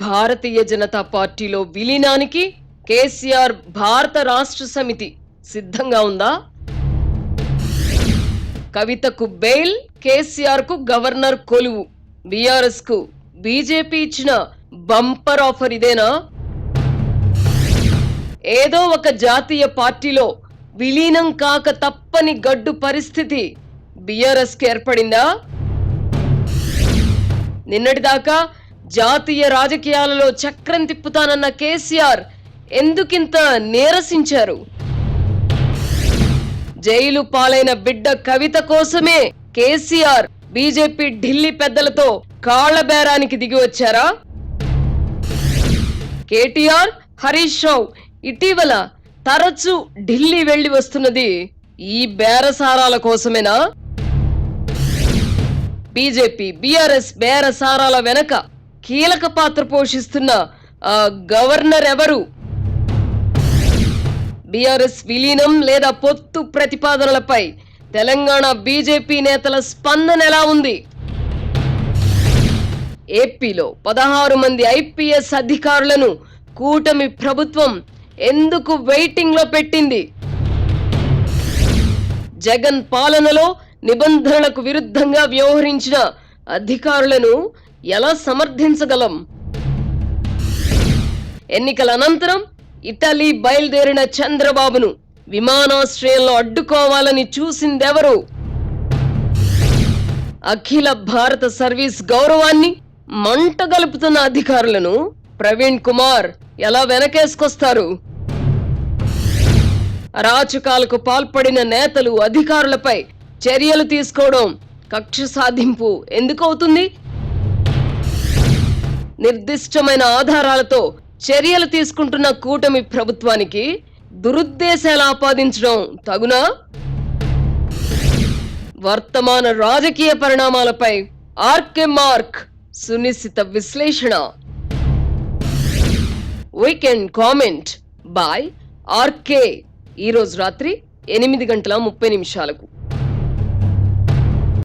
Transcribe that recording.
భారతీయ జనతా పార్టీలో విలీనానికి కేసీఆర్ భారత రాష్ట్ర సమితి సిద్ధంగా ఉందా? కవితకు బెయిల్, కేసీఆర్ కు గవర్నర్ కొలువు. బీఆర్ఎస్ కు బీజేపీ ఇచ్చిన బంపర్ ఆఫర్ ఇదేనా? ఏదో ఒక జాతీయ పార్టీలో విలీనం కాక తప్పని గడ్డు పరిస్థితి బీఆర్ఎస్ కి ఏర్పడిందా? నిన్నటిదాకా జాతీయ రాజకీయాలలో చక్రం తిప్పుతానన్న కేసీఆర్ ఎందుకింత నీరసించారు? జైలు పాలైన బిడ్డ కవిత కోసమే కేసీఆర్ బీజేపీ ఢిల్లీ పెద్దలతో కాళ్ల బేరానికి దిగి వచ్చారా? కేటీఆర్, హరీష్ రావు ఇటీవల తరచూ ఢిల్లీ వెళ్లి వస్తున్నది ఈ బేరసారాల కోసమేనా? బీజేపీ బీఆర్ఎస్ బేరసారాల వెనక కీలక పాత్ర పోషిస్తున్న ఆ గవర్నర్ ఎవరు? బీఆర్ఎస్ విలీనం లేదా పొత్తు ప్రతిపాదనలపై తెలంగాణ బీజేపీ నేతల స్పందన ఎలా ఉంది? ఏపీలో 16 మంది ఐపీఎస్ అధికారులను కూటమి ప్రభుత్వం ఎందుకు వెయిటింగ్ లో పెట్టింది? జగన్ పాలనలో నిబంధనలకు విరుద్ధంగా వ్యవహరించిన అధికారులను ఎలా సమర్థించగలం? ఎన్నికల అనంతరం ఇటలీ బయలుదేరిన చంద్రబాబును విమానాశ్రయంలో అడ్డుకోవాలని చూసిందెవరు? అఖిల భారత సర్వీస్ గౌరవాన్ని మంటగలుపుతున్న అధికారులను ప్రవీణ్ కుమార్ ఎలా వెనకేసుకొస్తారు? అరాచకాలకు పాల్పడిన నేతలు, అధికారులపై చర్యలు తీసుకోవడం కక్ష సాధింపు ఎందుకవుతుంది? నిర్దిష్టమైన ఆధారాలతో చర్యలు తీసుకుంటున్న కూటమి ప్రభుత్వానికి దురుద్దేశాలు ఆపాదించడం తగునా? వర్తమాన రాజకీయ పరిణామాలపై ఆర్కే మార్క్ సునిశ్చిత విశ్లేషణ. Weekend comment by RK. ఈరోజు రాత్రి 8:30 నిమిషాలకు.